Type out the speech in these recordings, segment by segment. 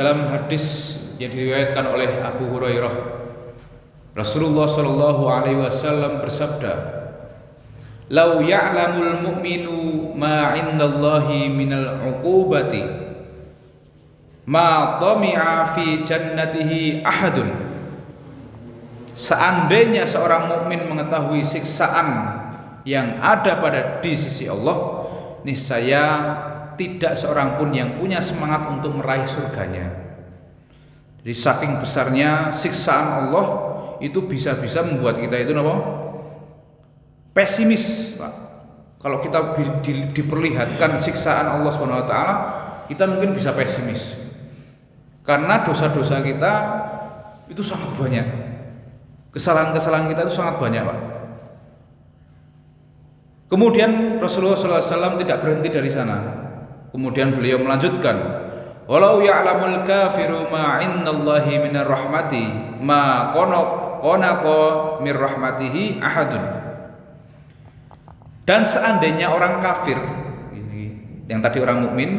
dalam hadis yang diriwayatkan oleh Abu Hurairah, Rasulullah Shallallahu Alaihi Wasallam bersabda, "Lau ya'lamul mu'minu ma 'indallahi minal 'uqubati, ma tami'a fi jannatihi ahadun." Seandainya seorang mukmin mengetahui siksaan yang ada pada di sisi Allah, niscaya tidak seorang pun yang punya semangat untuk meraih surganya. Jadi saking besarnya siksaan Allah itu bisa-bisa membuat kita itu pesimis, Pak. Kalau kita diperlihatkan siksaan Allah Subhanahu wa taala, kita mungkin bisa pesimis. Karena dosa-dosa kita itu sangat banyak. Kesalahan-kesalahan kita itu sangat banyak, Pak. Kemudian Rasulullah SAW tidak berhenti dari sana. Kemudian beliau melanjutkan, "Walau ya'lamul kafiru ma 'indallahi minar rahmati, ma qanaqa mir rahmatihi ahadun." Dan seandainya orang kafir, yang tadi orang mukmin,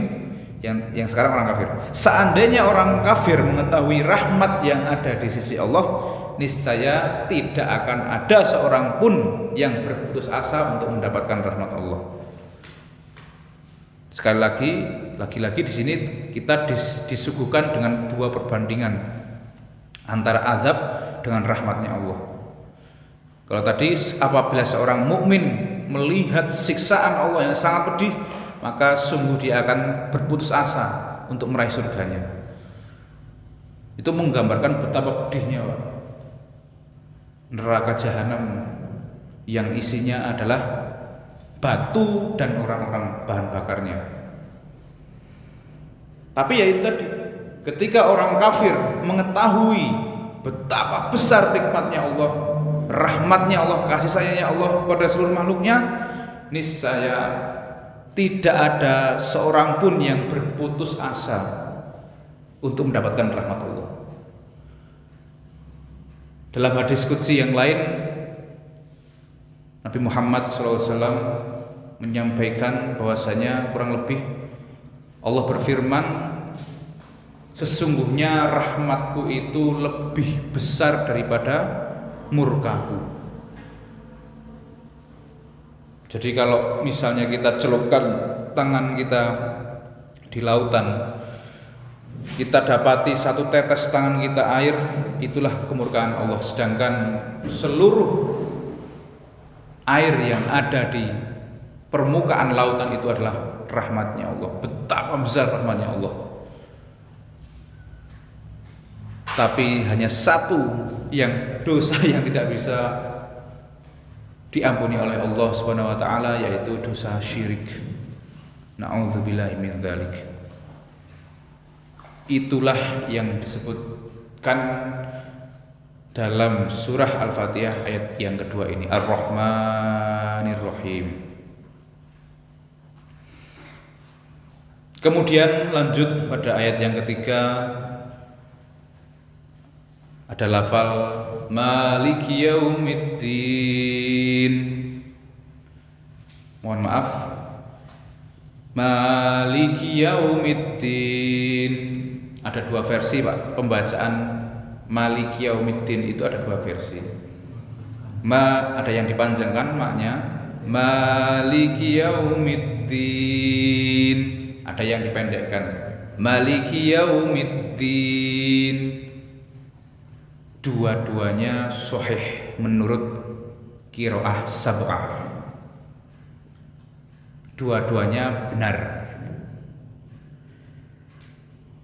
yang sekarang orang kafir. Seandainya orang kafir mengetahui rahmat yang ada di sisi Allah, niscaya tidak akan ada seorang pun yang berputus asa untuk mendapatkan rahmat Allah. Sekali lagi di sini kita disuguhkan dengan dua perbandingan antara azab dengan rahmatnya Allah. Kalau tadi apabila seorang mukmin melihat siksaan Allah yang sangat pedih, maka sungguh dia akan berputus asa untuk meraih surganya. Itu menggambarkan betapa pedihnya, Pak, neraka jahanam yang isinya adalah batu dan orang-orang bahan bakarnya. Tapi ya itu tadi, ketika orang kafir mengetahui betapa besar nikmatnya Allah, rahmatnya Allah, kasih sayangnya Allah kepada seluruh makhluknya, niscaya tidak ada seorang pun yang berputus asa untuk mendapatkan rahmat Allah. Dalam hadis qudsi yang lain, Nabi Muhammad SAW menyampaikan bahwasanya kurang lebih Allah berfirman, "Sesungguhnya rahmatku itu lebih besar daripada murkaku." Jadi kalau misalnya kita celupkan tangan kita di lautan, kita dapati satu tetes tangan kita air, itulah kemurkaan Allah. Sedangkan seluruh air yang ada di permukaan lautan itu adalah rahmatnya Allah. Betapa besar rahmatnya Allah. Tapi hanya satu yang dosa yang tidak bisa diampuni oleh Allah Subhanahu wa taala, yaitu dosa syirik. Na'udzubillahi min dzalik. Itulah yang disebutkan dalam surah Al-Fatihah ayat yang kedua ini, Ar-Rahmanir Rahim. Kemudian lanjut pada ayat yang ketiga, ada lafal Maliki Yaumiddin. Mohon maaf, Maliki Yaumiddin. Ada dua versi, Pak. Pembacaan Maliki Yaumiddin itu ada dua versi. Ada yang dipanjangkan maknya Maliki Yaumiddin. Ada yang dipendekkan Maliki Yaumiddin. Dua-duanya sahih menurut qiraah sab'ah. Dua-duanya benar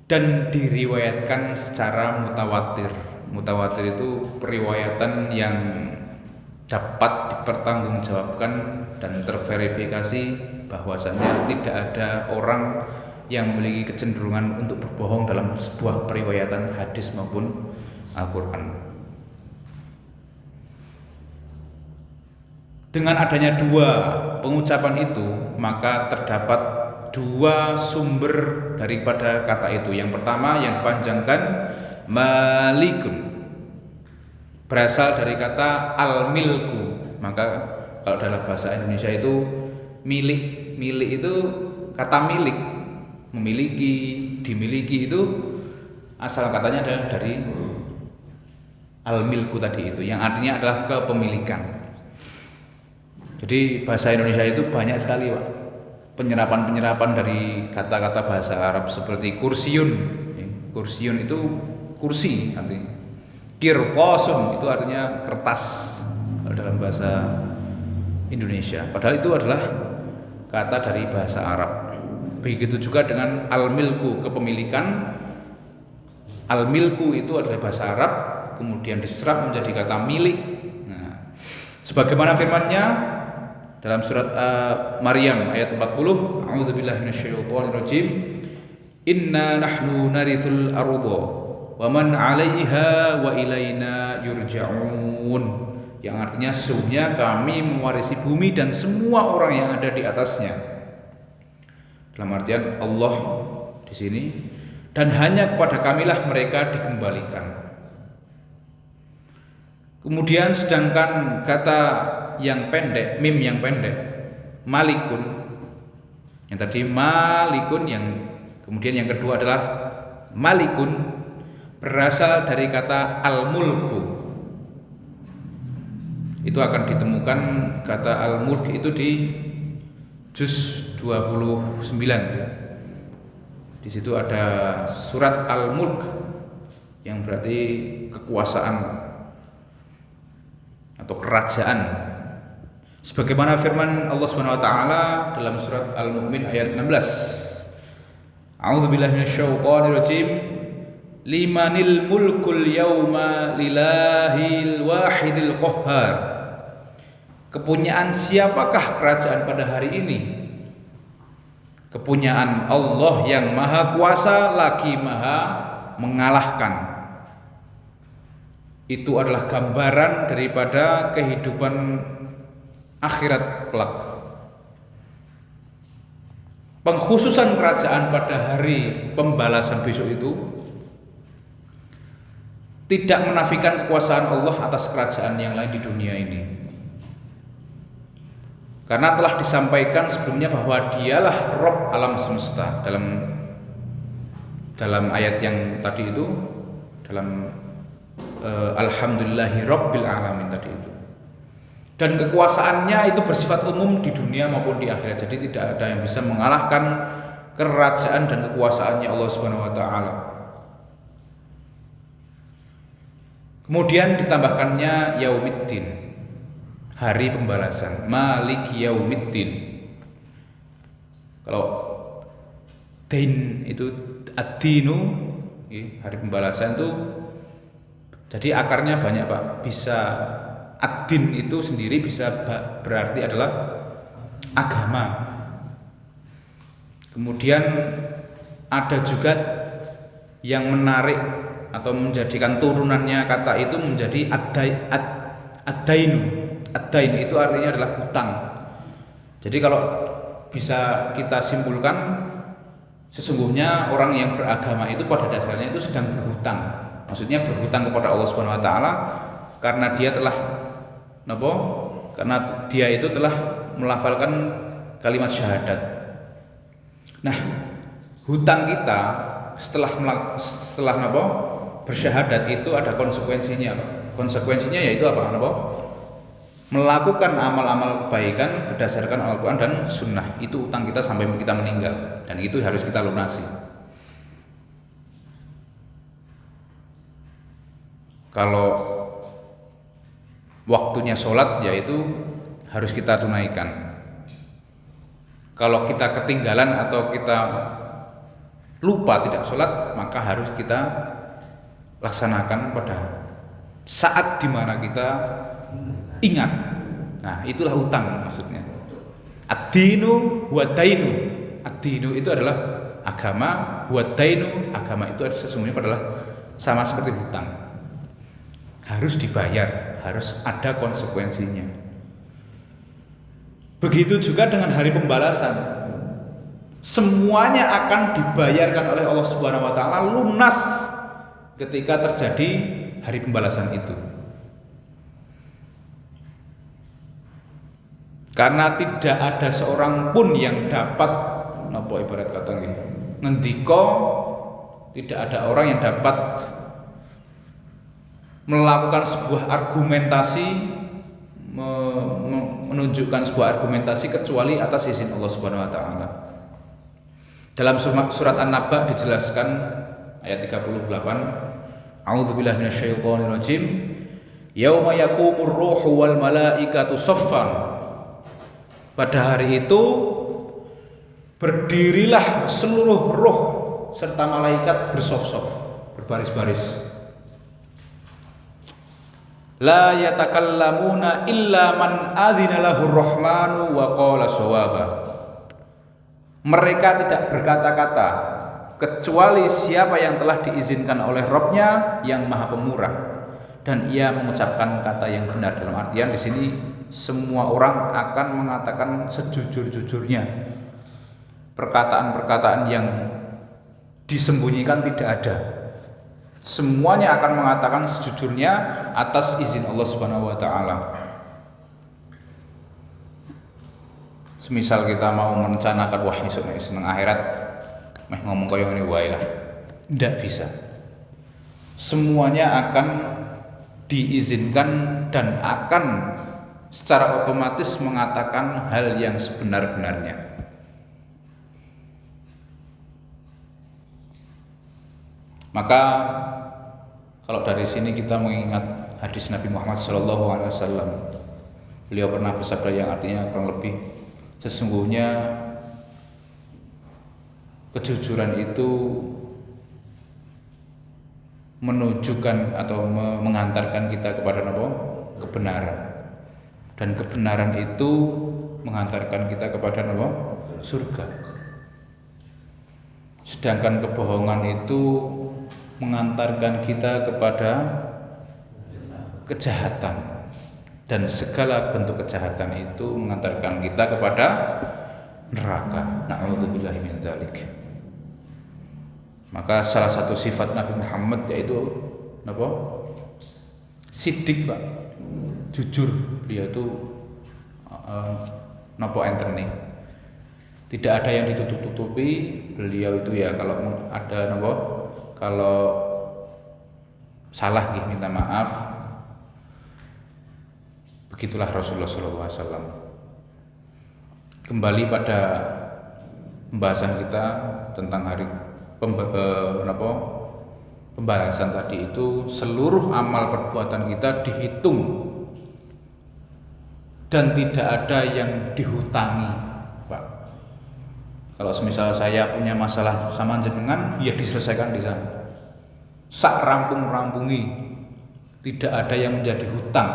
dan diriwayatkan secara mutawatir. Mutawatir itu periwayatan yang dapat dipertanggungjawabkan dan terverifikasi bahwasanya tidak ada orang yang memiliki kecenderungan untuk berbohong dalam sebuah periwayatan hadis maupun Al-Quran. Dengan adanya dua pengucapan itu, maka terdapat dua sumber daripada kata itu. Yang pertama yang dipanjangkan malikun, berasal dari kata al-milku. Maka kalau dalam bahasa Indonesia itu milik. Milik itu kata milik, memiliki, dimiliki itu asal katanya adalah dari al-milku tadi itu, yang artinya adalah kepemilikan. Jadi bahasa Indonesia itu banyak sekali, Pak, penyerapan-penyerapan dari kata-kata bahasa Arab seperti kursiun. Kursiun itu kursi artinya. Qirtasun itu artinya kertas dalam bahasa Indonesia. Padahal itu adalah kata dari bahasa Arab. Begitu juga dengan al-milku, kepemilikan. Al-milku itu adalah bahasa Arab, kemudian diserap menjadi kata milik. Nah, sebagaimana firman-Nya dalam surat Maryam ayat 40, a'udzubillahi minasyaitonirrajim, inna nahnu narithul arda wa man 'alaiha wa ilaina yurja'un, yang artinya sesungguhnya kami mewarisi bumi dan semua orang yang ada di atasnya. Dalam artian Allah di sini, dan hanya kepada kamilah mereka dikembalikan. Kemudian sedangkan kata yang pendek, mim yang pendek, malikun, yang tadi malikun, yang kemudian yang kedua adalah malikun, berasal dari kata al-mulku. Itu akan ditemukan kata al-mulk itu di juz 29. Di situ ada surat al-mulk yang berarti kekuasaan atau kerajaan. Sebagaimana firman Allah Subhanahu wa taala dalam surat Al-Mu'min ayat 16. A'udzubillahi minasyaitonirrajim. Limanil mulkul yauma lillahil wahidil qahhar. Kepunyaan siapakah kerajaan pada hari ini? Kepunyaan Allah yang maha kuasa lagi maha mengalahkan. Itu adalah gambaran daripada kehidupan akhirat kelak. Pengkhususan kerajaan pada hari pembalasan besok itu tidak menafikan kekuasaan Allah atas kerajaan yang lain di dunia ini. Karena telah disampaikan sebelumnya bahwa dialah Rabb alam semesta dalam ayat yang tadi itu, dalam alhamdulillahi rabbil alamin tadi itu. Dan kekuasaannya itu bersifat umum di dunia maupun di akhirat. Jadi tidak ada yang bisa mengalahkan kerajaan dan kekuasaannya Allah Subhanahu wa taala. Kemudian ditambahkannya yaumiddin, hari pembalasan, maliki yaumiddin. Kalau dain itu ad-dinu, hari pembalasan itu, jadi akarnya banyak, Pak. Bisa ad-din itu sendiri bisa berarti adalah agama. Kemudian ada juga yang menarik atau menjadikan turunannya kata itu menjadi ad-dainu. Ad-dain itu artinya adalah hutang. Jadi kalau bisa kita simpulkan, sesungguhnya orang yang beragama itu pada dasarnya itu sedang berhutang. Maksudnya berhutang kepada Allah Subhanahu wa taala karena dia telah karena dia itu telah melafalkan kalimat syahadat. Nah, hutang kita setelah bersyahadat itu ada konsekuensinya. Konsekuensinya yaitu apa? Melakukan amal-amal kebaikan berdasarkan Al-Quran dan Sunnah. Itu utang kita sampai kita meninggal, dan itu harus kita lunasi. Kalau waktunya sholat, yaitu harus kita tunaikan. Kalau kita ketinggalan atau kita lupa tidak sholat, maka harus kita laksanakan pada saat dimana kita ingat. Nah, itulah hutang maksudnya. Ad-dinu huwa dainu. Ad-dinu itu adalah agama, huwa dainu, agama itu sesungguhnya adalah sama seperti hutang. Harus dibayar, harus ada konsekuensinya. Begitu juga dengan hari pembalasan. Semuanya akan dibayarkan oleh Allah Subhanahu wa taala lunas ketika terjadi hari pembalasan itu. Karena tidak ada seorang pun yang dapat ibarat kata ngendika, Tidak ada orang yang dapat melakukan sebuah argumentasi, menunjukkan sebuah argumentasi kecuali atas izin Allah Subhanahu wa taala. Dalam surat An-Naba dijelaskan ayat 38, A'udzubillahi minasyaitonirrajim. Yauma yaqumur ruhu wal malaikatu saffan. Pada hari itu berdirilah seluruh roh serta malaikat bersaf-saf, berbaris-baris. La yatakallamuna illa man adzina lahur rahmanu wa qala shawaba. Mereka tidak berkata-kata kecuali siapa yang telah diizinkan oleh Rabb-Nya yang Maha Pemurah dan ia mengucapkan kata yang benar. Dalam artian di sini semua orang akan mengatakan sejujur-jujurnya. Perkataan-perkataan yang disembunyikan tidak ada. Semuanya akan mengatakan sejujurnya atas izin Allah Subhanahu wa taala. Semisal kita mau merencanakan wah esuk nek seneng akhirat meh ngomong koyo ngene wae lah. Tidak bisa. Semuanya akan diizinkan dan akan secara otomatis mengatakan hal yang sebenar-benarnya. Maka kalau dari sini kita mengingat hadis Nabi Muhammad SAW, beliau pernah bersabda yang artinya kurang lebih sesungguhnya kejujuran itu menunjukkan atau mengantarkan kita kepada kebenaran, dan kebenaran itu mengantarkan kita kepada surga. Sedangkan kebohongan itu mengantarkan kita kepada kejahatan, dan segala bentuk kejahatan itu mengantarkan kita kepada neraka. Na'udzubillahi min dzalik. Maka salah satu sifat Nabi Muhammad yaitu sidik, Pak, jujur. Beliau itu enterne. Tidak ada yang ditutup-tutupi. Beliau itu ya kalau ada kalau salah minta maaf. Begitulah Rasulullah SAW. Kembali pada pembahasan kita tentang hari pembahasan tadi itu, seluruh amal perbuatan kita dihitung dan tidak ada yang dihutangi, Pak. Kalau semisal saya punya masalah sama jenengan, ya diselesaikan di sana. Sak rampung-rampungi, tidak ada yang menjadi hutang.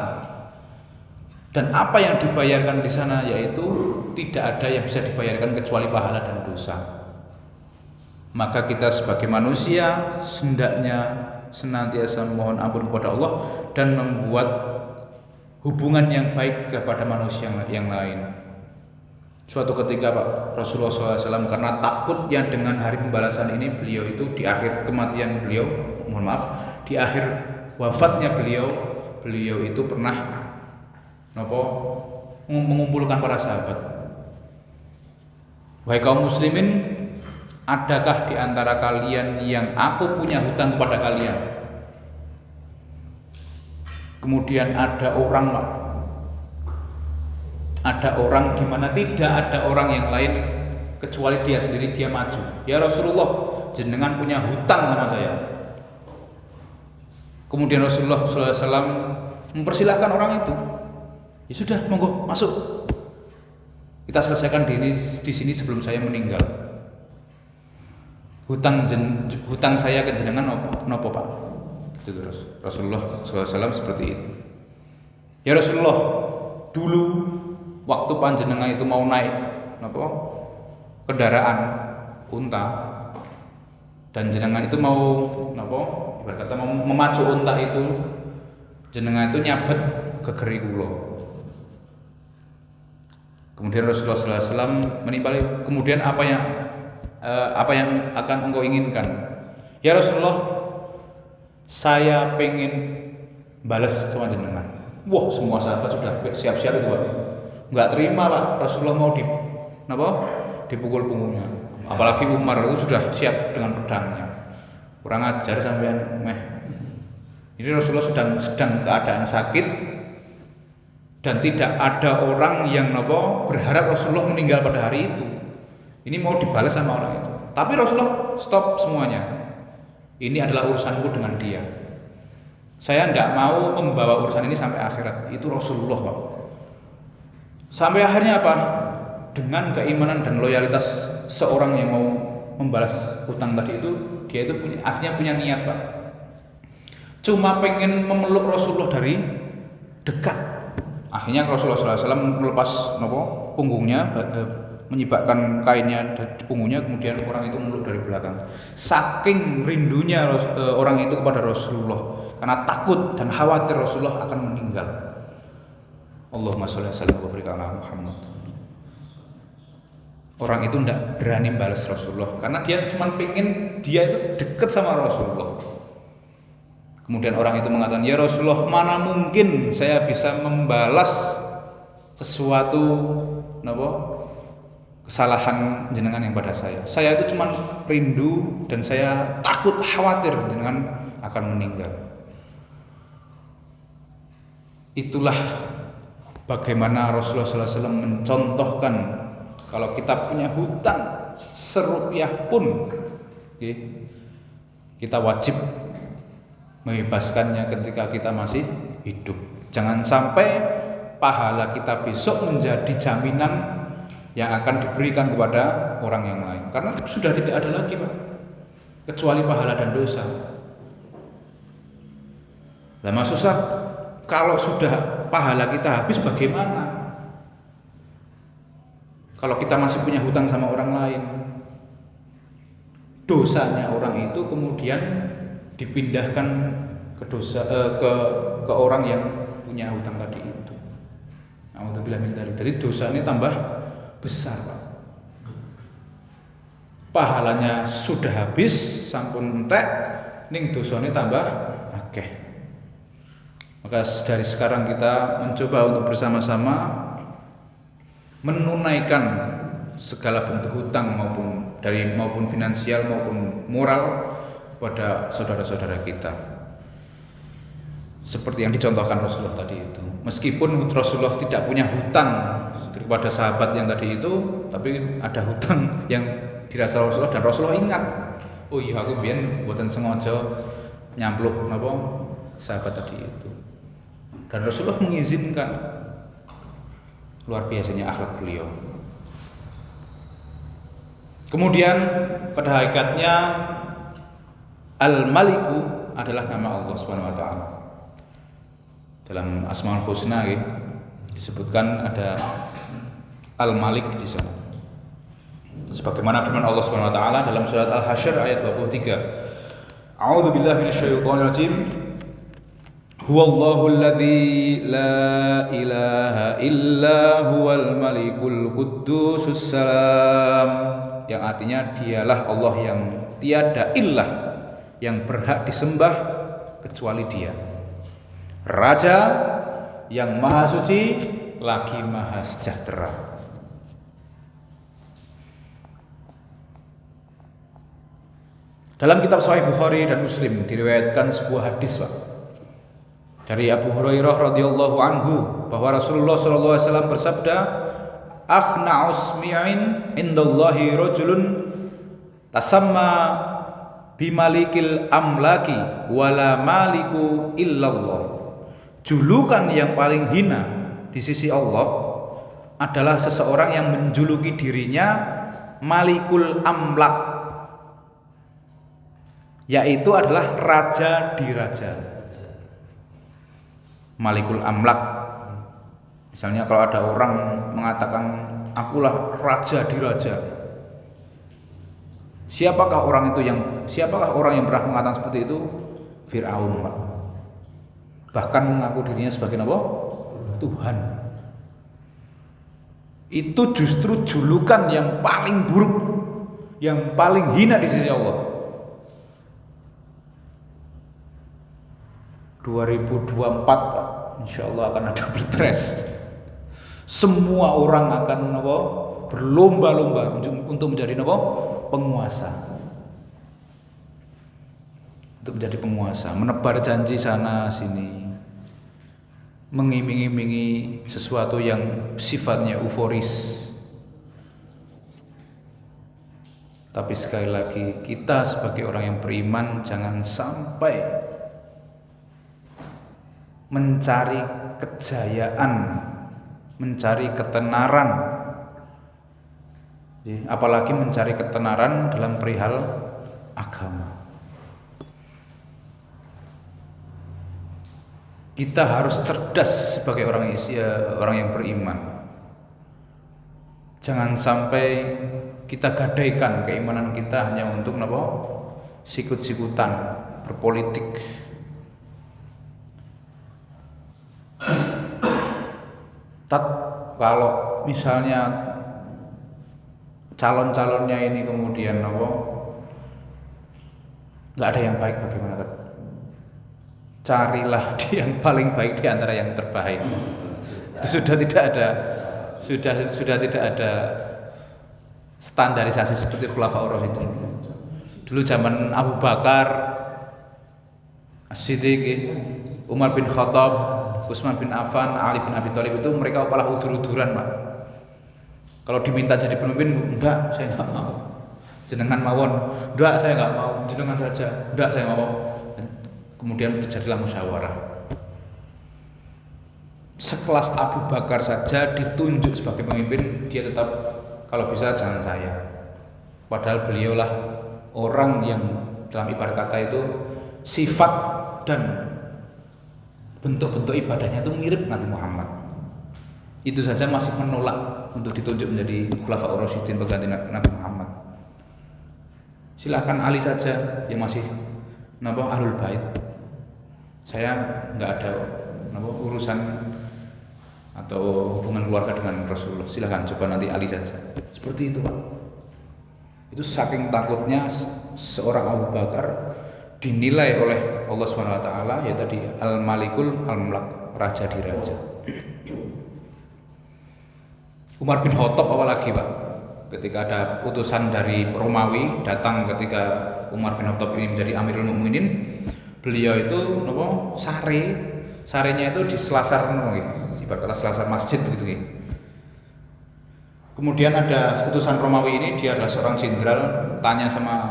Dan apa yang dibayarkan di sana yaitu tidak ada yang bisa dibayarkan kecuali pahala dan dosa. Maka kita sebagai manusia hendaknya senantiasa mohon ampun kepada Allah dan membuat hubungan yang baik kepada manusia yang lain. Suatu ketika Pak Rasulullah SAW, karena takutnya dengan hari pembalasan ini, beliau itu di akhir kematian beliau, di akhir wafatnya beliau itu pernah mengumpulkan para sahabat. Wahai kaum muslimin, adakah di antara kalian yang aku punya hutang kepada kalian? Kemudian ada orang di mana tidak ada orang yang lain kecuali dia sendiri, dia maju. Ya Rasulullah, jenengan punya hutang sama saya. Kemudian Rasulullah SAW mempersilahkan orang itu. Ya sudah, monggo masuk. Kita selesaikan di sini sebelum saya meninggal. Hutang saya ke jenengan nopo Pak? Itu terus Rasulullah SAW seperti itu. Ya Rasulullah, dulu waktu panjenengan itu mau naik kendaraan unta, dan jenengan itu mau ibarat kata mau memacu unta itu, jenengan itu nyabet ke geri kula. Kemudian Rasulullah SAW menimpali, kemudian apa yang akan engkau inginkan? Ya Rasulullah, saya pengen balas sama jenengan. Wah, semua sahabat sudah siap-siap itu Pak. Enggak terima Pak, Rasulullah mau dipukul punggungnya. Apalagi Umar itu sudah siap dengan pedangnya. Kurang ajar sampean meh. Ini Rasulullah sedang keadaan sakit dan tidak ada orang yang berharap Rasulullah meninggal pada hari itu. Ini mau dibalas sama orang itu. Tapi Rasulullah stop semuanya. Ini adalah urusanku dengan dia. Saya tidak mau membawa urusan ini sampai akhirat. Itu Rasulullah, Pak. Sampai akhirnya apa? Dengan keimanan dan loyalitas seorang yang mau membalas hutang tadi itu, dia itu aslinya punya niat, Pak. Cuma pengen memeluk Rasulullah dari dekat. Akhirnya Rasulullah SAW melepas punggungnya, menyibakkan kainnya di punggungnya, kemudian orang itu memeluk dari belakang. Saking rindunya orang itu kepada Rasulullah, karena takut dan khawatir Rasulullah akan meninggal. Allahumma sholli wa barik ala Muhammad. Orang itu tidak berani balas Rasulullah karena dia cuma pengen dia itu dekat sama Rasulullah. Kemudian orang itu mengatakan, ya Rasulullah, mana mungkin saya bisa membalas sesuatu kesalahan jenengan yang pada saya. Saya itu cuma rindu dan saya takut khawatir jenengan akan meninggal. Itulah bagaimana Rasulullah SAW mencontohkan kalau kita punya hutang serupiah pun, kita wajib membebaskannya ketika kita masih hidup. Jangan sampai pahala kita besok menjadi jaminan yang akan diberikan kepada orang yang lain. Karena sudah tidak ada lagi, Pak, kecuali pahala dan dosa. Lah Mas Ustaz, kalau sudah pahala kita habis bagaimana? Kalau kita masih punya hutang sama orang lain, dosanya orang itu kemudian dipindahkan ke ke orang yang punya hutang tadi itu. Alhamdulillah min dzalik. Jadi dosanya tambah besar, Pak. Pahalanya sudah habis, sampun entek, ning dosanya tambah akeh. Maka dari sekarang kita mencoba untuk bersama-sama menunaikan segala bentuk hutang maupun finansial maupun moral pada saudara-saudara kita. Seperti yang dicontohkan Rasulullah tadi itu. Meskipun Rasulullah tidak punya hutang kepada sahabat yang tadi itu, tapi ada hutang yang dirasa Rasulullah dan Rasulullah ingat. Oh iya, aku biyen mboten sengaja nyampluk sahabat tadi itu. Dan Rasulullah mengizinkan. Luar biasanya akhlak beliau. Kemudian pada hakikatnya Al-Maliku adalah nama Allah Subhanahu wa taala. Dalam Asmaul Husna disebutkan ada Al-Malik di sana. Sebagaimana firman Allah Subhanahu wa taala dalam surat Al-Hasyr ayat 23. A'udzu billahi minasyaitonir rajim. Huwallahu alladzi la ilaha illa huwal malikul quddusus salam, yang artinya dialah Allah yang tiada ilah yang berhak disembah kecuali Dia, Raja yang maha suci lagi maha sejahtera. Dalam kitab Sahih Bukhari dan Muslim diriwayatkan sebuah hadis, Pak, dari Abu Hurairah radhiyallahu anhu bahwa Rasulullah sallallahu alaihi wasallam bersabda, "Akhna'us mi'in indallahi rajulun tasamma bimalikil amlaki wala maliku illallah." Julukan yang paling hina di sisi Allah adalah seseorang yang menjuluki dirinya Malikul Amlak, yaitu adalah raja di raja. Malikul Amlak. Misalnya kalau ada orang mengatakan akulah raja di raja. Siapakah orang yang pernah mengatakan seperti itu? Fir'aun, Pak. Bahkan mengaku dirinya sebagai apa? Tuhan. Itu justru julukan yang paling buruk, yang paling hina di sisi Allah. 2024, Pak, insyaallah akan ada pilpres. Semua orang akan berlomba-lomba untuk menjadi penguasa. untuk menjadi penguasa, menebar janji sana sini, mengiming-imingi sesuatu yang sifatnya euforis. Tapi sekali lagi, kita sebagai orang yang beriman jangan sampai mencari kejayaan, mencari ketenaran, apalagi mencari ketenaran dalam perihal agama. Kita harus cerdas sebagai orang yang beriman. Jangan sampai kita gadaikan keimanan kita hanya untuk sikut-sikutan berpolitik. Kalau misalnya calon-calonnya ini kemudian nggak ada yang baik, bagaimana? Carilah yang paling baik di antara yang terbaik. Itu sudah tidak ada standarisasi seperti Khulafaur Rasyidun. Dulu zaman Abu Bakar, As-Siddiq, Umar bin Khattab, Utsman bin Affan, Ali bin Abi Thalib, itu mereka malah udur-uduran, Pak. Kalau diminta jadi pemimpin, enggak, saya enggak mau. Jenengan mawon, enggak, saya enggak mau. Jenengan saja, enggak, saya enggak mau. Kemudian terjadilah musyawarah. Sekelas Abu Bakar saja ditunjuk sebagai pemimpin, dia tetap kalau bisa jangan saya. Padahal beliaulah orang yang dalam ibarat kata itu sifat dan bentuk-bentuk ibadahnya itu mirip Nabi Muhammad. Itu saja masih menolak untuk ditunjuk menjadi Khulafaur Rasyidin pengganti Nabi Muhammad. Silakan Ali saja yang masih Ahlul Bait. Saya nggak ada urusan atau hubungan keluarga dengan Rasulullah. Silakan coba nanti Ali saja. Seperti itu, Pak. Itu saking takutnya seorang Abu Bakar dinilai oleh Allah Subhanahu wa taala ya tadi Al-Malikul Al-Mulk, raja di raja. Umar bin Khattab apalagi, Pak. Ketika ada utusan dari Romawi datang ketika Umar bin Khattab ini menjadi Amirul Mukminin, beliau itu sarenya itu di selasar ibarat kata selasar masjid begitu. Kemudian ada utusan Romawi ini, dia adalah seorang jenderal, tanya sama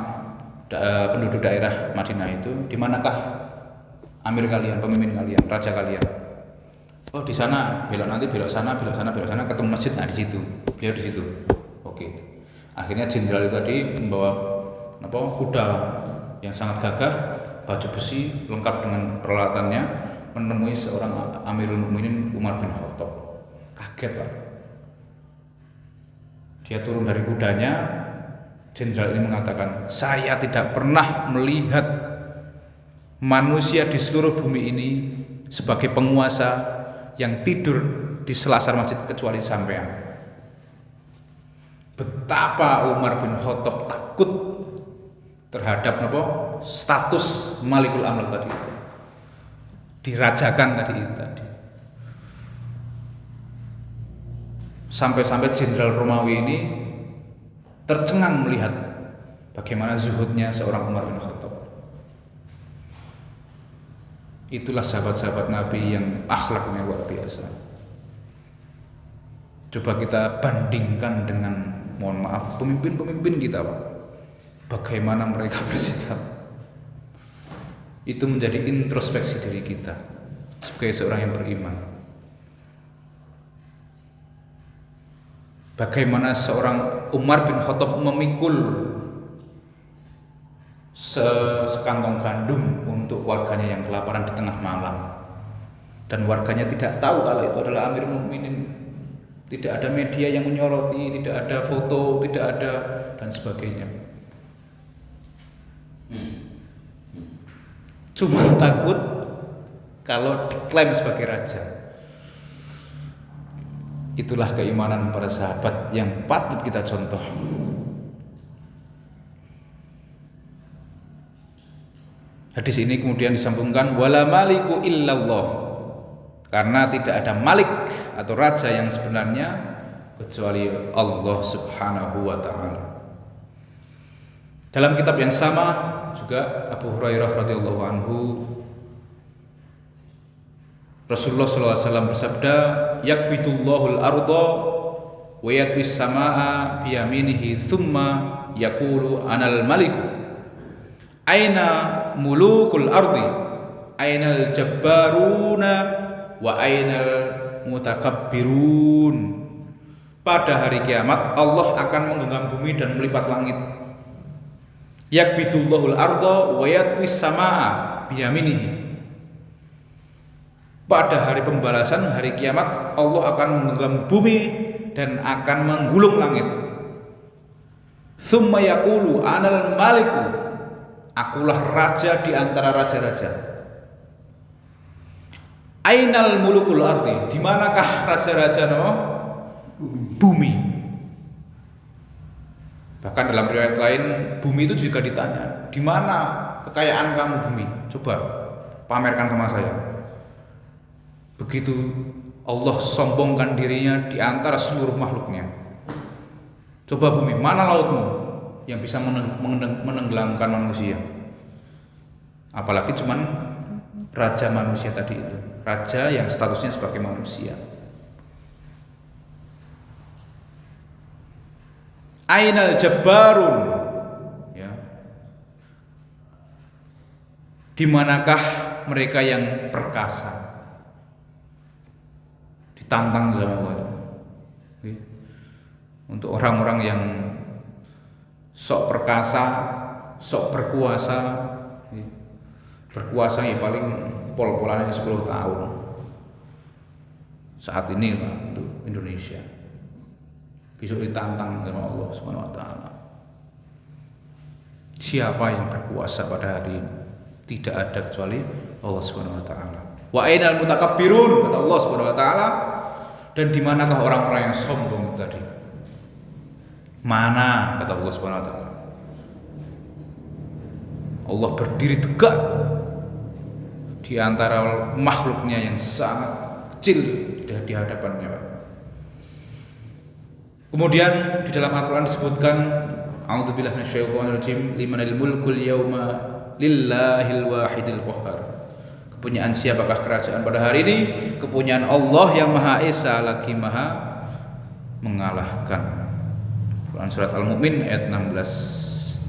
penduduk daerah Madinah itu, di manakah amir kalian, pemimpin kalian, raja kalian? Oh, di sana, belok sana, ketemu masjid, nah di situ. Beliau di situ. Oke. Akhirnya jenderal itu tadi membawa kuda yang sangat gagah, baju besi lengkap dengan peralatannya, menemui seorang Amirul Mukminin Umar bin Khattab. Kaget, Pak. Dia turun dari kudanya. Jenderal ini mengatakan, saya tidak pernah melihat manusia di seluruh bumi ini sebagai penguasa yang tidur di selasar masjid kecuali sampean. Betapa Umar bin Khattab takut terhadap status Malikul Amlak tadi, dirajakan tadi. Sampai-sampai jenderal Romawi ini tercengang melihat bagaimana zuhudnya seorang Umar bin Khattab. Itulah sahabat-sahabat Nabi yang akhlaknya luar biasa. Coba kita bandingkan dengan, mohon maaf, pemimpin-pemimpin kita, Pak. Bagaimana mereka bersikap. Itu menjadi introspeksi diri kita sebagai seorang yang beriman. Bagaimana seorang Umar bin Khattab memikul sekantong gandum untuk warganya yang kelaparan di tengah malam, dan warganya tidak tahu kalau itu adalah Amirul Mukminin. Tidak ada media yang menyoroti, tidak ada foto, tidak ada dan sebagainya. Cuma takut kalau diklaim sebagai raja. Itulah keimanan para sahabat yang patut kita contoh. Hadis ini kemudian disambungkan wala maliku illallah, karena tidak ada malik atau raja yang sebenarnya kecuali Allah Subhanahu wa taala. Dalam kitab yang sama juga Abu Hurairah radhiyallahu anhu, Rasulullah SAW bersabda, yakbitullahul arda wa yatwis samaa biyaminihi thumma yaqulu anal maliku aina mulukul ardi ainal jabbaruna wa ainal mutakabbirun. Pada hari kiamat Allah akan menggenggam bumi dan melipat langit. Yakbitullahul arda wa yatwis samaa biyaminihi. Pada hari pembalasan, hari kiamat, Allah akan menggenggam bumi dan akan menggulung langit. Tsumma yaqulu anal maliku, akulah raja di antara raja-raja. Ainal mulukul ardi, di manakah raja-raja bumi? Bahkan dalam riwayat lain, bumi itu juga ditanya, di mana kekayaan kamu bumi? Coba pamerkan sama saya. Begitu Allah sombongkan dirinya di antara seluruh makhluknya. Coba bumi, mana lautmu yang bisa menenggelamkan manusia? Apalagi cuman raja manusia tadi itu, raja yang statusnya sebagai manusia. Ainal jabbarun, ya. Di manakah mereka yang perkasa? Ditantang sama Allah. Untuk orang-orang yang sok perkasa, sok berkuasa, berkuasa ya paling pol-polannya 10 tahun saat ini Pak, untuk Indonesia. Besok ditantang sama Allah Subhanahu wa taala. Siapa yang berkuasa pada hari ini? Tidak ada kecuali Allah Subhanahu wa taala. Wa ainal mutakabbirun, kata Allah Subhanahu wa taala, dan di manakah orang-orang yang sombong tadi? Mana, kata Allah Subhanahu wa taala. Allah berdiri tegak di antara makhluknya yang sangat kecil di hadapannya, Pak. Kemudian di dalam Al-Qur'an disebutkan, a'udzubillahi minasyaitonirrajim, limanil mulkul yauma lillahil wahidil qahhar. Kepunyaan siapakah kerajaan pada hari ini? Kepunyaan Allah yang Maha Esa lagi Maha mengalahkan. Quran surat Al-Mu'min ayat 16.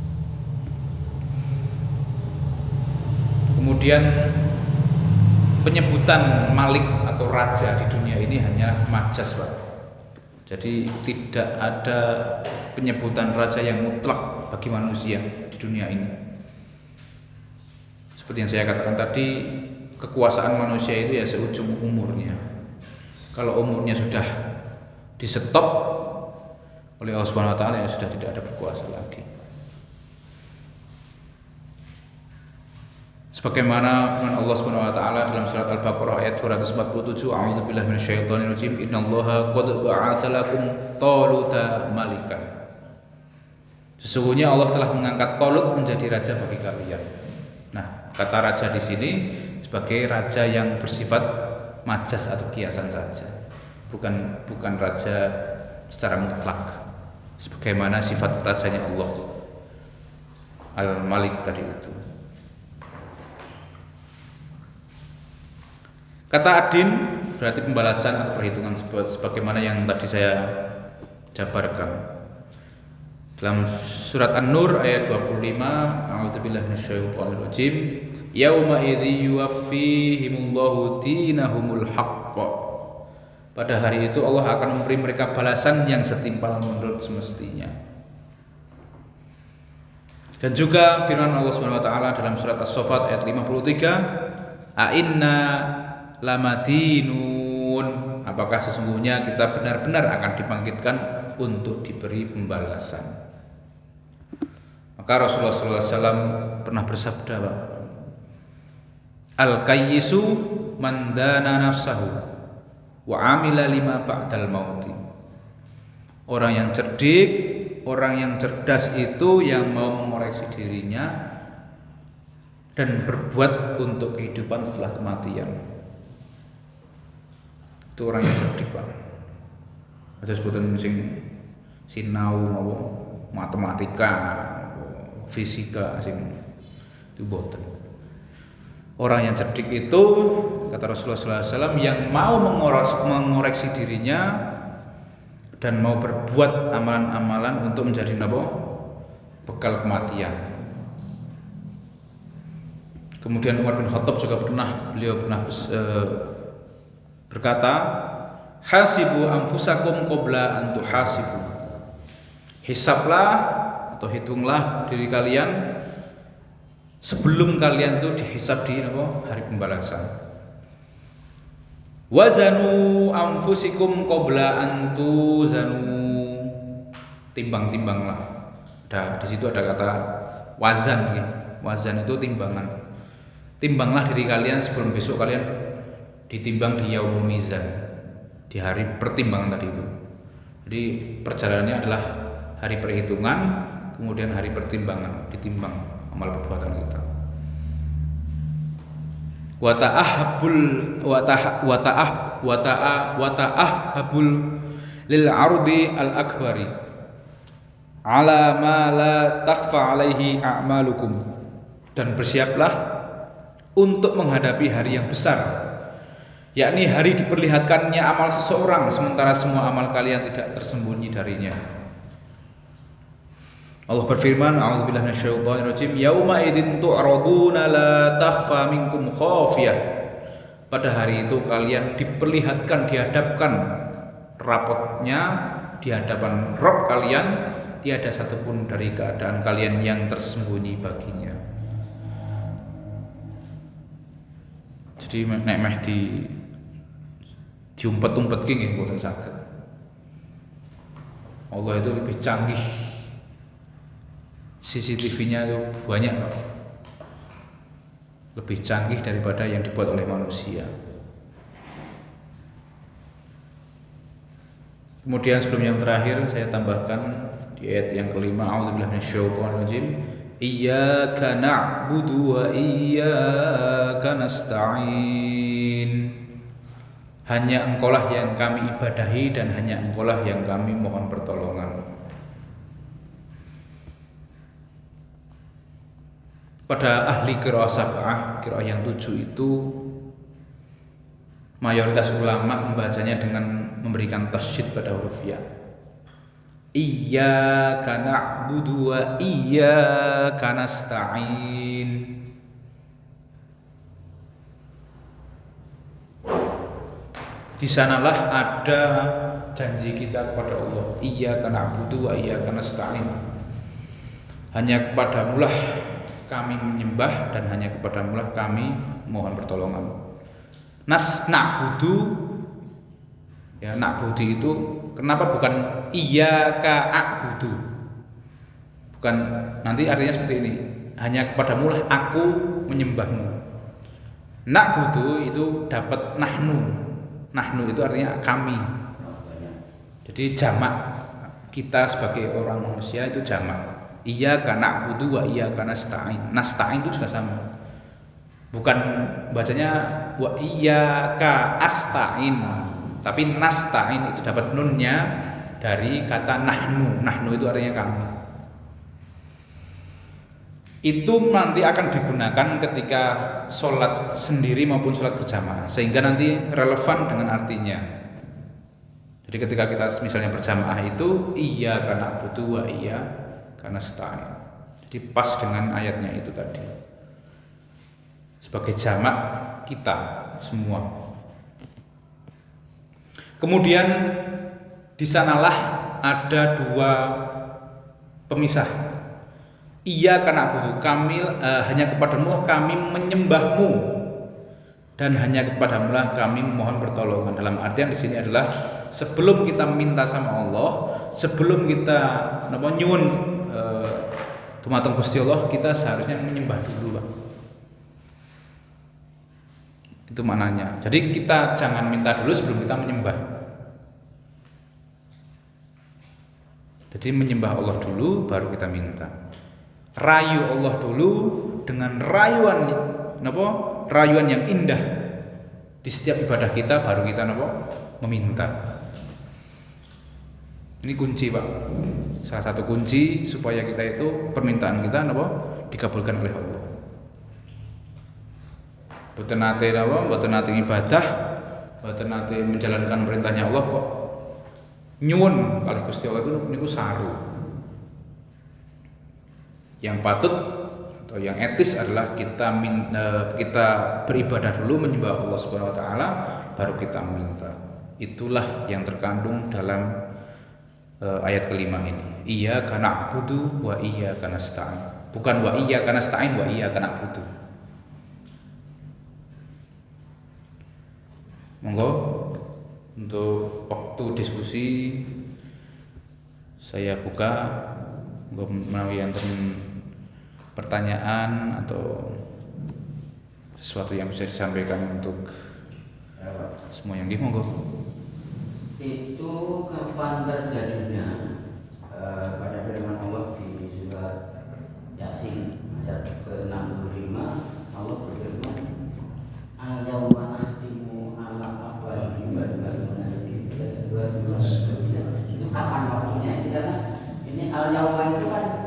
Kemudian penyebutan Malik atau raja di dunia ini hanya majas, Pak. Jadi tidak ada penyebutan raja yang mutlak bagi manusia di dunia ini. Seperti yang saya katakan tadi, kekuasaan manusia itu ya seujung umurnya. Kalau umurnya sudah di-stop oleh Allah Subhanahu wa taala, ya sudah tidak ada berkuasa lagi. Sebagaimana firman Allah Subhanahu wa taala dalam surat Al-Baqarah ayat 247, a'udzubillahi minasyaitonirrajim, innallaha qad ba'atsa lakum taluta malikan. Sesungguhnya Allah telah mengangkat Talut menjadi raja bagi kalian. Nah, kata raja di sini sebagai raja yang bersifat majas atau kiasan saja. Bukan raja secara mutlak. Sebagaimana sifat rajanya Allah Al-Malik tadi itu. Kata adin berarti pembalasan atau perhitungan sebagaimana yang tadi saya jabarkan. Dalam surat An-Nur ayat 25, a'udzubillahi minasyaitonirrajim, yauma idzi yuwaffihimullahu dinahumul haqq. Pada hari itu Allah akan memberi mereka balasan yang setimpal menurut semestinya. Dan juga firman Allah Subhanahu wa taala dalam surat As-Saffat ayat 53, a'inna lamadinun, apakah sesungguhnya kita benar-benar akan dibangkitkan untuk diberi pembalasan. Maka Rasulullah SAW pernah bersabda, Pak, al-kayyisu man dana nafsahu wa amila lima ba'dal mauti. Orang yang cerdik, orang yang cerdas itu yang mau mengoreksi dirinya dan berbuat untuk kehidupan setelah kematian. Itu orang yang cerdik, Pak. Ada sebutan sinau, matematika, fisika, Itu boten. Orang yang cerdik itu kata Rasulullah SAW yang mau mengoreksi dirinya dan mau berbuat amalan-amalan untuk menjadi bekal kematian. Kemudian Umar bin Khattab juga beliau pernah berkata, hasibu anfusakum qabla an tuhasibu. Hisablah atau hitunglah diri kalian sebelum kalian itu dihisab di hari pembalasan. Wazanu anfusikum qabla an tuzanu. Timbang-timbanglah. Di situ ada kata wazan ya. Wazan itu timbangan. Timbanglah diri kalian sebelum besok kalian ditimbang di yaumul mizan, di hari pertimbangan tadi itu. Jadi perjalanannya adalah hari perhitungan, kemudian hari pertimbangan, ditimbang amal perbuatan kita. Wa ta'ahabul lil ardi al akbari ala ma la takhfa alaihi a'malukum. Dan bersiaplah untuk menghadapi hari yang besar, yakni hari diperlihatkannya amal seseorang sementara semua amal kalian tidak tersembunyi darinya. Allah berfirman, a'udzubillahi minasyaitonirrajim, yauma idzin tu'raduna la takhfa minkum khafiyah. Pada hari itu kalian diperlihatkan, dihadapkan rapotnya di hadapan Rabb kalian, tiada satupun dari keadaan kalian yang tersembunyi baginya. Jadi nek meh diumpet-umpet ki nggih mboten saged. Allah itu lebih canggih. CCTV-nya itu banyak, lebih canggih daripada yang dibuat oleh manusia. Kemudian sebelum yang terakhir saya tambahkan di ayat yang kelima, a'udzubillahi minasyaitonirrajim, iyyaka na'budu wa iyyaka nasta'in. Hanya Engkaulah yang kami ibadahi dan hanya Engkaulah yang kami mohon pertolongan. Pada ahli qiraah sab'ah, qiraah yang 7 itu mayoritas ulama membacanya dengan memberikan tasydid pada huruf ya. Iyyaka na'budu wa iyyaka nasta'in. Di sanalah ada janji kita kepada Allah. Iyyaka na'budu wa iyyaka nasta'in. Hanya kepadamulah kami menyembah dan hanya kepadamulah kami mohon pertolongan. Na'budu, ya na'budu itu kenapa bukan iyyaka a'budu? Bukan, nanti artinya seperti ini. Hanya kepadamulah aku menyembahmu. Na'budu itu dapat nahnu. Nahnu itu artinya kami. Jadi jamak, kita sebagai orang manusia itu jamak. Iyyaka na'budu wa iyyaka nasta'in. Nasta'in itu juga sama. Bukan bacanya wa iyyaka asta'in, tapi nasta'in itu dapat nunnya dari kata nahnu. Nahnu itu artinya kami. Itu nanti akan digunakan ketika sholat sendiri maupun sholat berjamaah, sehingga nanti relevan dengan artinya. Jadi ketika kita misalnya berjamaah itu iyyaka na'budu wa iyyaka nasta'in. Jadi pas dengan ayatnya itu tadi. Sebagai jamak kita semua. Kemudian di sanalah ada dua pemisah. Iyyaka na'budu, kami hanya kepadamu kami menyembahmu dan hanya kepadamulah kami memohon pertolongan. Dalam artian di sini adalah sebelum kita minta sama Allah, sebelum kita nyuwun dumateng Gusti Allah, kita seharusnya menyembah dulu, Pak. Itu maknanya. Jadi kita jangan minta dulu sebelum kita menyembah. Jadi menyembah Allah dulu baru kita minta. Rayu Allah dulu dengan rayuan yang indah di setiap ibadah kita, baru kita meminta. Ini kunci, Pak. Salah satu kunci supaya kita itu permintaan kita dikabulkan oleh Allah. Mboten nate napa, mboten nate ibadah, mboten nate menjalankan perintahnya Allah kok nyuwun kalih Gusti Allah itu niku saru. Yang patut atau yang etis adalah kita beribadah dulu menyembah Allah Subhanahu wa taala baru kita minta. Itulah yang terkandung dalam ayat kelima ini. Iyyaka na'budu wa iyyaka nasta'in. Bukan wa iyyaka nasta'in wa iyyaka na'budu. Monggo untuk waktu diskusi saya buka menawi enten pertanyaan atau sesuatu yang bisa disampaikan untuk semua yang monggo. Itu kapan terjadinya pada firman Allah di surat Yasin ayat ke-65 Allah berfirman al-yawma nahtimu ala afwahihim wa nukallimuhum itu kapan waktunya? Karena ini al-yawma itu kan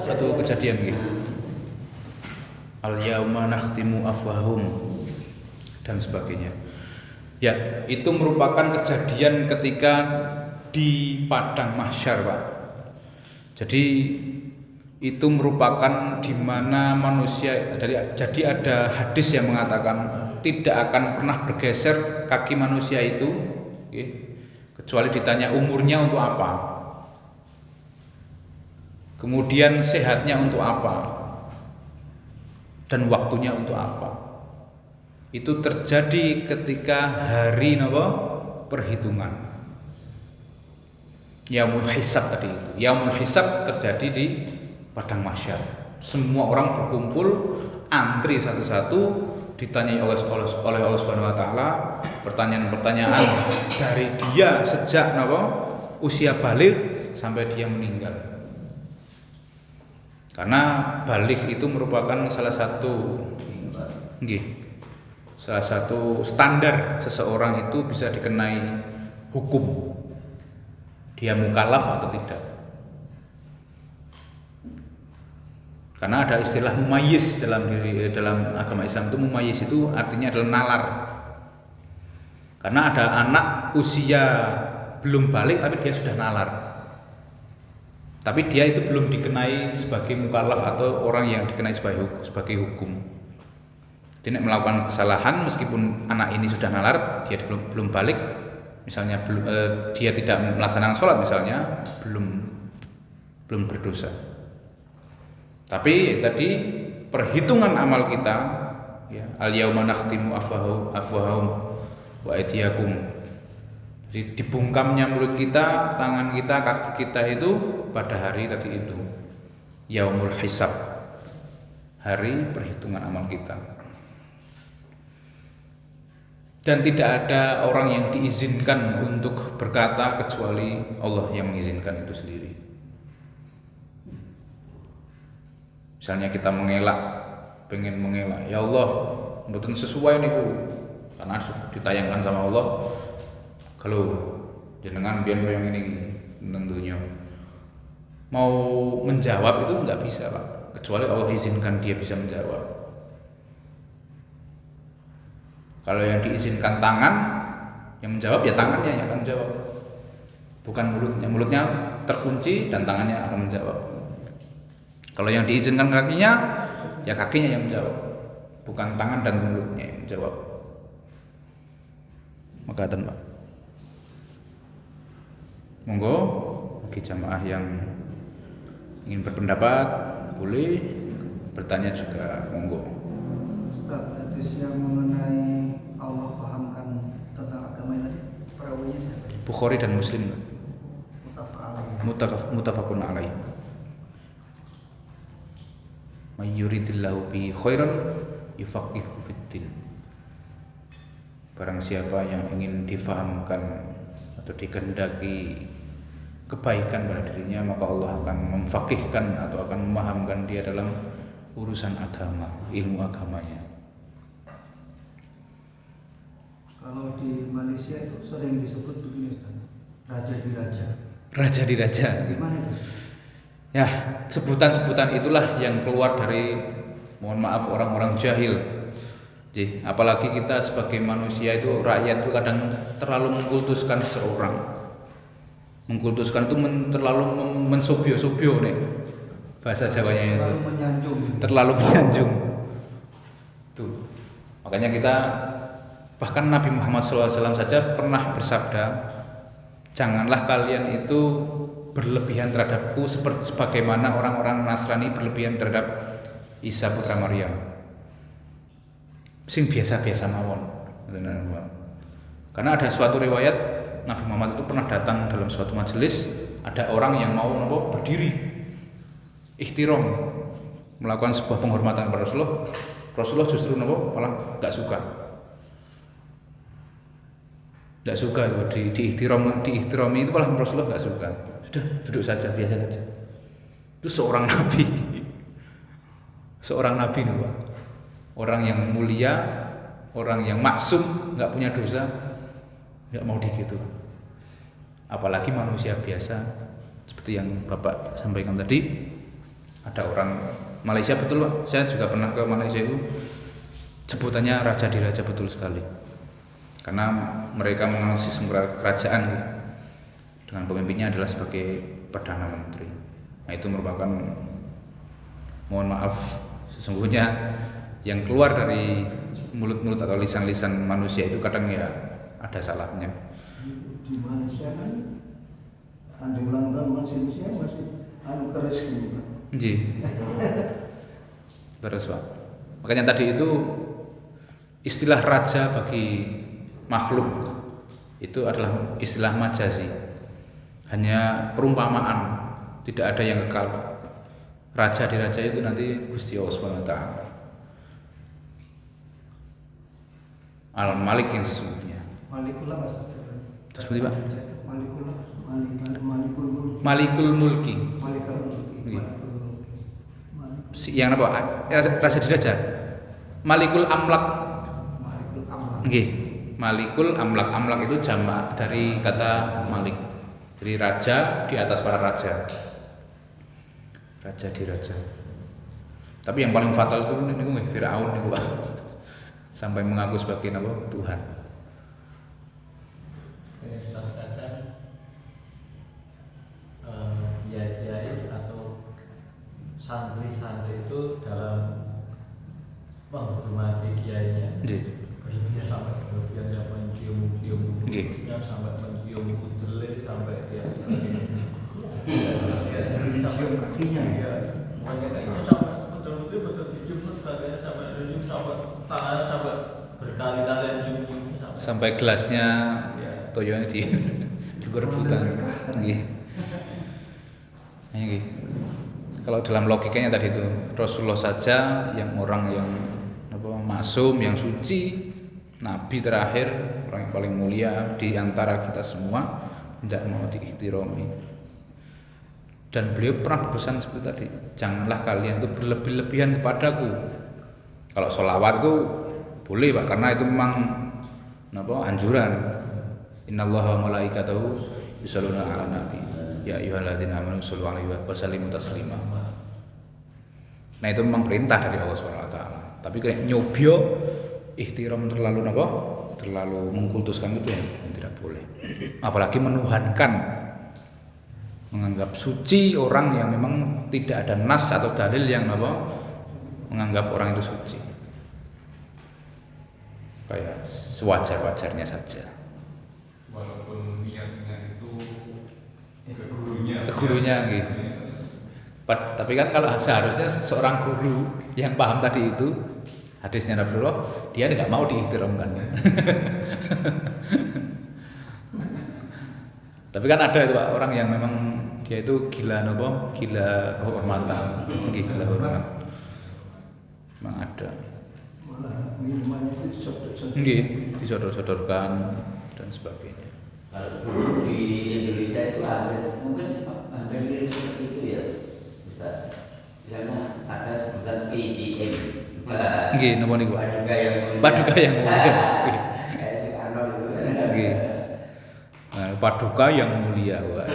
suatu kejadian gitu. Al-yawma nakhtimu afwahum dan sebagainya. Ya, itu merupakan kejadian ketika di padang mahsyar, Pak. Jadi itu merupakan di mana manusia jadi ada hadis yang mengatakan tidak akan pernah bergeser kaki manusia itu kecuali ditanya umurnya untuk apa, kemudian sehatnya untuk apa, dan waktunya untuk apa. Itu terjadi ketika hari perhitungan. Yaumul hisab tadi itu. Yaumul hisab terjadi di padang mahsyar. Semua orang berkumpul antri satu-satu ditanyai oleh Allah Subhanahu wa taala pertanyaan-pertanyaan dari dia sejak usia balik sampai dia meninggal. Karena balik itu merupakan salah satu standar seseorang itu bisa dikenai hukum, dia mukallaf atau tidak. Karena ada istilah mumayyiz dalam agama Islam itu. Mumayyiz itu artinya adalah nalar. Karena ada anak usia belum balik tapi dia sudah nalar, tapi dia itu belum dikenai sebagai mukallaf atau orang yang dikenai sebagai hukum. Dia melakukan kesalahan meskipun anak ini sudah nalar, dia belum balik, misalnya dia tidak melaksanakan sholat misalnya, belum berdosa. Tapi tadi perhitungan amal kita, ya, al-yauma nakhtimu afwahum wa aydiyakum. Jadi dibungkamnya mulut kita, tangan kita, kaki kita itu pada hari tadi itu, yaumul hisab, hari perhitungan amal kita. Dan tidak ada orang yang diizinkan untuk berkata kecuali Allah yang mengizinkan itu sendiri. Misalnya kita pengen mengelak, ya Allah, mboten sesuai niku, karena ditayangkan sama Allah. Kalau jenengan biyen koyo ngene iki tentang dunya. Mau menjawab itu enggak bisa, Pak, kecuali Allah izinkan dia bisa menjawab. Kalau yang diizinkan tangan yang menjawab, ya tangannya yang akan menjawab, bukan mulutnya. Mulutnya terkunci dan tangannya akan menjawab. Kalau yang diizinkan kakinya, ya kakinya yang menjawab, bukan tangan dan mulutnya yang menjawab. Maka Pak, monggo bagi jamaah yang ingin berpendapat boleh, bertanya juga monggo. Ustaz, hadis yang mengenai Allah fahamkan tentang agama ini perawinya siapa? Bukhari dan Muslim. Muttafaqun alaih. May yuridillahu bihi khairan yufaqihu fiddin. Barang siapa yang ingin difahamkan atau dikehendaki kebaikan pada dirinya, maka Allah akan memfaqihkan atau akan memahamkan dia dalam urusan agama, ilmu agamanya. Kalau di Malaysia itu sering disebut begini, Ustaz, raja di raja. Raja di raja. Gimana itu? Ya, sebutan-sebutan itulah yang keluar dari, mohon maaf, orang-orang jahil Jadi, apalagi kita sebagai manusia itu rakyat itu kadang terlalu mengkultuskan seseorang. Mengkultuskan itu terlalu mensobio-sobio nih. Bahasa Jawanya itu. Terlalu menyanjung. Terlalu menyanjung. Tuh. Makanya kita bahkan Nabi Muhammad SAW saja pernah bersabda, janganlah kalian itu berlebihan terhadapku seperti sebagaimana orang-orang Nasrani berlebihan terhadap Isa putra Maryam. Sing biasa-biasa mawon. Karena ada suatu riwayat Nabi Muhammad itu pernah datang dalam suatu majelis, ada orang yang mau berdiri ihtiram, melakukan sebuah penghormatan kepada Rasulullah. Rasulullah justru malah nggak suka. Nggak suka diihtirami itu malah Rasulullah nggak suka. Sudah duduk saja biasa saja. Itu seorang nabi. Seorang nabi nih, Pak. Orang yang mulia, orang yang maksum, nggak punya dosa, nggak mau digitu. Apalagi manusia biasa seperti yang Bapak sampaikan tadi. Ada orang Malaysia, betul Pak, saya juga pernah ke Malaysia itu, sebutannya raja diraja betul sekali. Karena mereka menganut sistem kerajaan dengan pemimpinnya adalah sebagai Perdana Menteri. Nah itu merupakan, mohon maaf, sesungguhnya yang keluar dari mulut-mulut atau lisan-lisan manusia itu kadang ya ada salahnya. Di Malaysia kan ada ulang tahun masih keras gitu. Ji. Terus Pak. Makanya tadi itu istilah raja bagi makhluk itu adalah istilah majazi. Hanya perumpamaan, tidak ada yang kekal. Raja di raja itu nanti Gusti Allah Subhanahu wa taala. Al-Malik yang sesungguhnya. Malikul apa? Terus berarti Pak? Malikul Mulki. Yang apa? Raja di raja. Malikul Amlak. Nggih. Malikul Amlak. Amlak itu jamak dari kata Malik. Jadi raja di atas para raja. Raja di raja. Tapi yang paling fatal itu niku Firaun niku Pak. Sampai mengaku sebagai apa? Tuhan. Kiai atau santri-santri itu dalam menghormati kiainya. Berlebihan sampai berlebihan mencium-cium mulutnya, sampai mencium kudele, sampai dia cium kakinya. Ya, makanya kayaknya sampai betul dicium sebagainya, sampai cium sampai tangannya sampai berkali-kali cium sampai gelasnya toyonya di rebutan. Nggih. Kalau dalam logikanya tadi itu Rasulullah saja yang orang yang maksum, yang suci, nabi terakhir, orang yang paling mulia di antara kita semua, tidak mau diihtirami. Dan beliau pernah berpesan seperti tadi, janganlah kalian itu berlebih-lebihan kepadaku. Kalau sholawat itu boleh Pak, karena itu memang anjuran. Innallaha wa malaikatahu yusholluna 'alan nabi. Ya ayyuhalladzina amanu shollu 'alaihi wa sallimu taslima. Nah itu memang perintah dari Allah Subhanahu wa taala. Tapi kayak nyobyo ihtiram terlalu mengkultuskan itu yang tidak boleh. Apalagi menuhankan, menganggap suci orang yang memang tidak ada nas atau dalil yang menganggap orang itu suci. Kayak sewajar-wajarnya saja. Walaupun niatnya itu ke gurunya Gitu. Tapi kan kalau seharusnya seorang guru yang paham tadi itu hadisnya Rasulullah, dia nggak mau diihtiramkan. Tapi kan ada itu Pak, orang yang memang dia itu gila kehormatan, gila hormat. Memang ada. Malah minumannya itu disodor-sodor. Nggih, disodor-sodorkan dan sebagainya. Kalau dulu di Indonesia itu mungkin hampir mirip seperti itu ya, Ustaz. Misalnya ada sebutan PGM. Nggih, napa niku? Paduka yang mulia. Kayak si Arnold itu. Nggih. Nah, paduka yang mulia. Wah.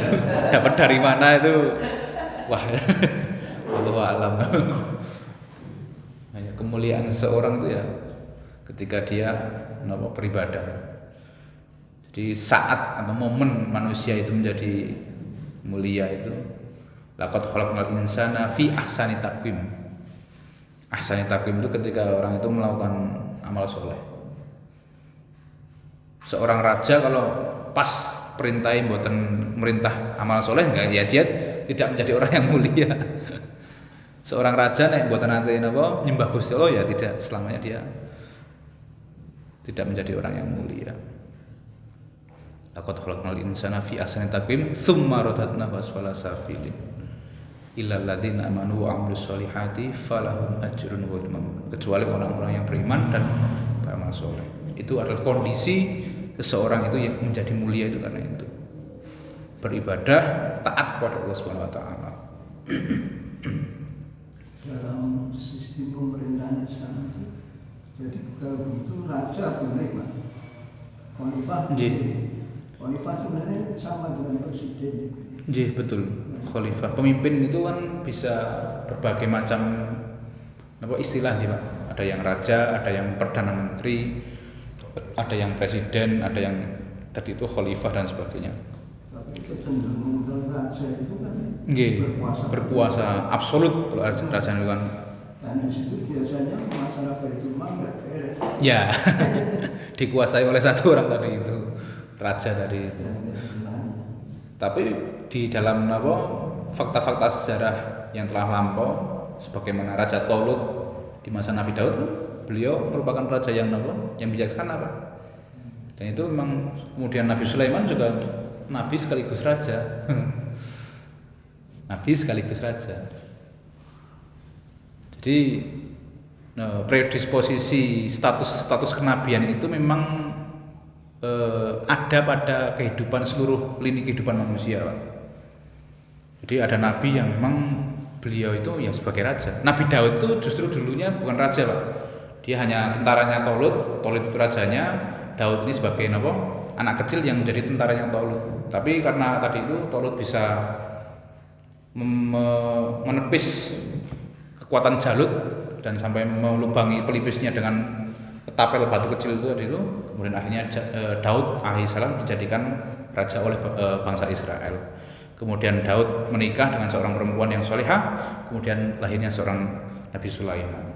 Dapat dari mana itu? Wah. Wallahu a'lam. Hanya kemuliaan seorang itu ya ketika dia beribadah. Jadi saat atau momen manusia itu menjadi mulia itu laqad khalaqnal insana fi ahsani taqwim. Ahsani taqwim itu ketika orang itu melakukan amal soleh. Seorang raja kalau pas perintahin buatan merintah amal soleh enggak, ya dia tidak menjadi orang yang mulia. Seorang raja nek buatan nanti nyembah Gusti Allah, ya tidak selamanya dia tidak menjadi orang yang mulia. Laqad khalaqnal insana fi ahsani taqwim tsumma radadnahu asfala safilin illal ladzina amanu wa 'amilus solihati falahum ajrun ghairu mamnun. Kecuali orang-orang yang beriman dan beramal soleh. Itu adalah kondisi seseorang itu yang menjadi mulia itu karena itu beribadah taat kepada Allah Subhanahu wa taala. Dalam sistem pemerintahan Islam itu, jadi kalau begitu raja boleh Pak, khalifah boleh. Khalifah sebenarnya sama dengan presiden. Iya betul. Khalifah pemimpin itu kan bisa berbagai macam istilah sih Pak. Ada yang raja, ada yang perdana menteri, ada yang presiden, ada yang tadi itu khalifah dan sebagainya. Tapi kecenderungan kalau raja itu kan berkuasa absolut kalau raja itu kan. Dan di situ biasanya masalah Baitul Mal nggak beres. Ya, dikuasai oleh satu orang tadi itu, raja tadi itu. Tapi di dalam fakta-fakta sejarah yang telah lampau, sebagaimana Raja Tolut di masa Nabi Daud, beliau merupakan raja yang yang bijaksana Pak. Dan itu memang kemudian Nabi Sulaiman juga nabi sekaligus raja. Nabi sekaligus raja. Jadi predisposisi status kenabian itu memang ada pada kehidupan seluruh lini kehidupan manusia Pak. Jadi ada nabi yang memang beliau itu ya sebagai raja. Nabi Daud itu justru dulunya bukan raja Pak. Dia hanya tentaranya Tolut itu rajanya, Daud ini sebagai anak kecil yang menjadi tentaranya Tolut. Tapi karena tadi itu Tolut bisa menepis kekuatan Jalut dan sampai melubangi pelipisnya dengan tapel batu kecil itu tadi itu, kemudian akhirnya Daud alaihissalam dijadikan raja oleh bangsa Israel. Kemudian Daud menikah dengan seorang perempuan yang solehah, kemudian lahirnya seorang Nabi Sulaiman.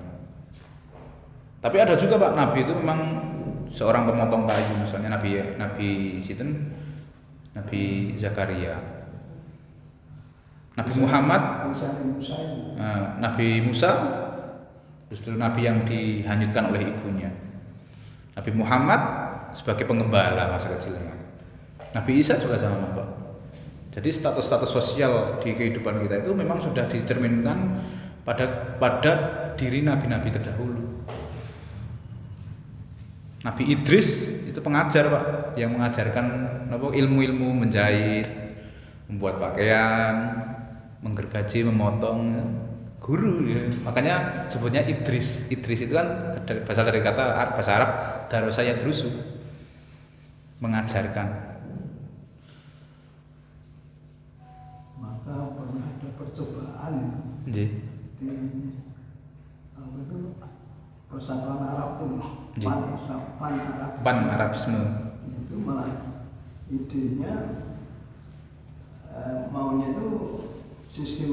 Tapi ada juga Pak, Nabi itu memang seorang pemotong kayu, misalnya Nabi Zakaria, Nabi Muhammad, Nabi Musa, justru Nabi yang dihanyutkan oleh ibunya. Nabi Muhammad sebagai penggembala masa kecilnya. Nabi Isa juga sama Pak. Jadi status-status sosial di kehidupan kita itu memang sudah dicerminkan pada diri nabi-nabi terdahulu. Nabi Idris itu pengajar Pak, yang mengajarkan ilmu-ilmu menjahit, membuat pakaian, menggergaji, memotong, guru ya. Makanya sebutnya Idris. Idris itu kan berasal dari kata bahasa Arab darasa yadrusu, mengajarkan. Maka pernah ada percobaan itu di Persatuan Arab itu Pan Arabisme itu malah idenya maunya itu sistem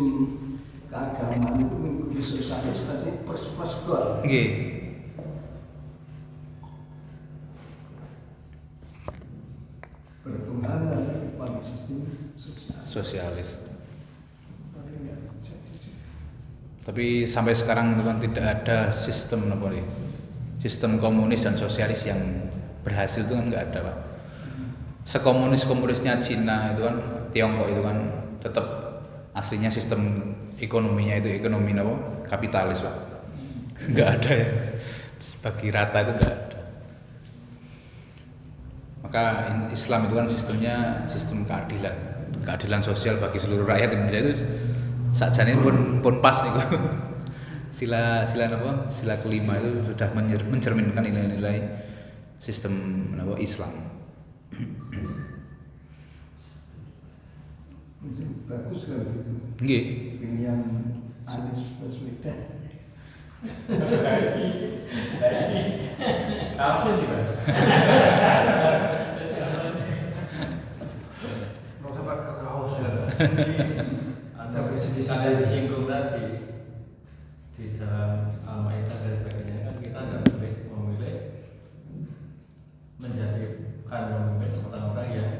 keagamaan itu mengikuti sosialis tadi plus gol. Bertunggal dari pada sistem sosialis. Tapi sampai sekarang itu kan tidak ada sistem sistem komunis dan sosialis yang berhasil itu kan nggak ada Pak. Sekomunisnya Cina itu kan, Tiongkok itu kan tetap aslinya sistem ekonominya itu ekonomi kapitalis Pak. Nggak ada ya, bagi rata itu nggak ada. Maka Islam itu kan sistemnya sistem keadilan sosial bagi seluruh rakyat Indonesia itu sakjane pun pas niku. Sila kelima itu sudah mencerminkan nilai-nilai sistem Islam. Bagus kalau gitu. Nggih. Pilihan Anies Baswedan. kaosnya juga. Mau pakai kaos ya. Anda bisa disinggung tadi di dalam Al-Maidah dan sebagainya kan kita tidak boleh memilih menjadikan pemimpin orang-orang yang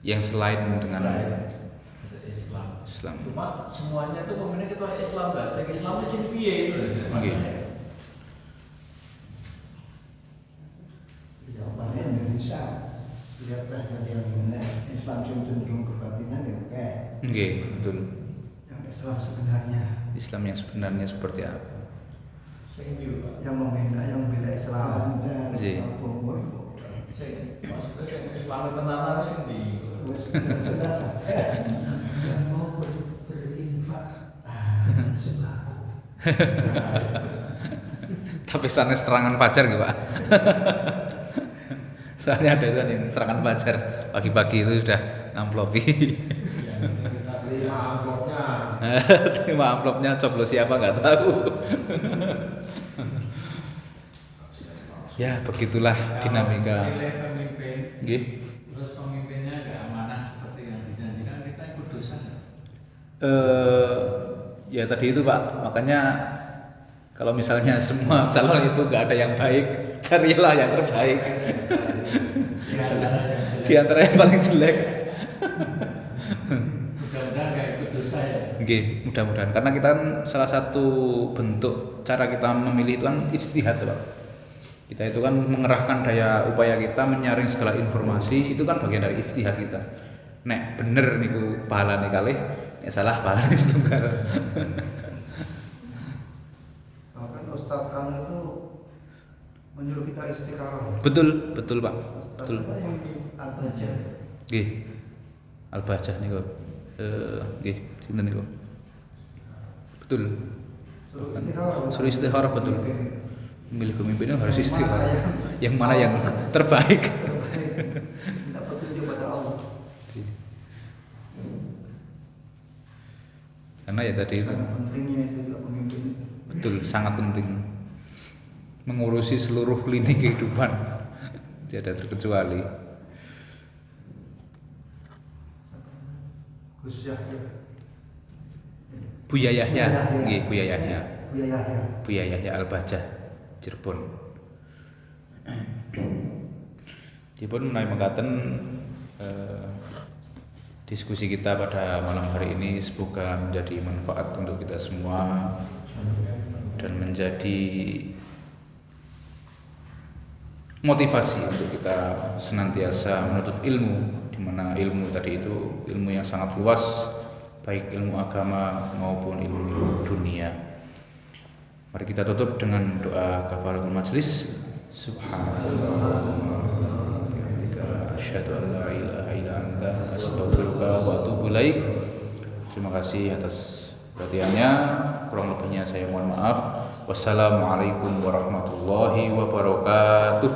yang selain dengan Islam. Cuma semuanya itu pemimpin ketua Islam, bahasa Islamnya sing piye itu. Ya, makanya Indonesia lihatlah dari yang mana Islam cenderung kebatinan ya kayak. Betul. Yang Islam sebenarnya. Islam yang sebenarnya seperti apa? Yang membela, yang bela Islam dan Iya. Maksudnya Islam tenanan sing di yang mau berinfak sembako. Tapi sana serangan fajar gitu Pak. Soalnya ada itu kan yang serangan fajar pagi-pagi itu sudah ngamplopi. Terima amplopnya. Terima amplopnya coblos siapa nggak tahu. Ya begitulah dinamika. Pilih pemimpin, Nggih. terus pemimpinnya nggak amanah seperti yang dijanjikan, kita ikut dosa. Ya tadi itu Pak, makanya kalau misalnya semua calon itu nggak ada yang baik, carilah yang terbaik. Di antara yang paling jelek. Mudah-mudahan nggak ikut dosa ya. Nggih, mudah-mudahan karena kita kan salah satu bentuk cara kita memilih itu kan ijtihad Pak. Kita itu kan mengerahkan daya upaya kita menyaring segala informasi, itu kan bagian dari ijtihad kita. Nek bener niku pahalane kalih, nek salah pahalane setunggal. Bahkan Ustadz Kang itu menyuruh kita istiqarah. Betul, betul Pak. Betul. Al-Bajah. Nggih. Al-Bajah niku. Nggih, sinten niku? Betul. Suruh istikharah betul. Memilih pemimpin itu harus istikharah. Yang mana yang terbaik? Minta petunjuk pada Allah. Karena ya tadi itu Dan pentingnya itu juga pemimpin. betul sangat penting mengurusi seluruh lini kehidupan tidak terkecuali. Gus Yahya. Buya Yahya, nggih Buya Yahya. Buya Yahya. Buya Yahya Al-Bajah Cirebon. Dipun menawi mekaten diskusi kita pada malam hari ini semoga menjadi manfaat untuk kita semua dan menjadi motivasi untuk kita senantiasa menuntut ilmu, di mana ilmu tadi itu ilmu yang sangat luas, baik ilmu agama maupun ilmu dunia. Mari kita tutup dengan doa kafaratul majlis. Subhanallah. Asyhadu an la ilaha illa anta astaghfiruka wa atubu ilaik. Terima kasih atas perhatiannya. Kurang lebihnya saya mohon maaf. Wassalamualaikum warahmatullahi wabarakatuh.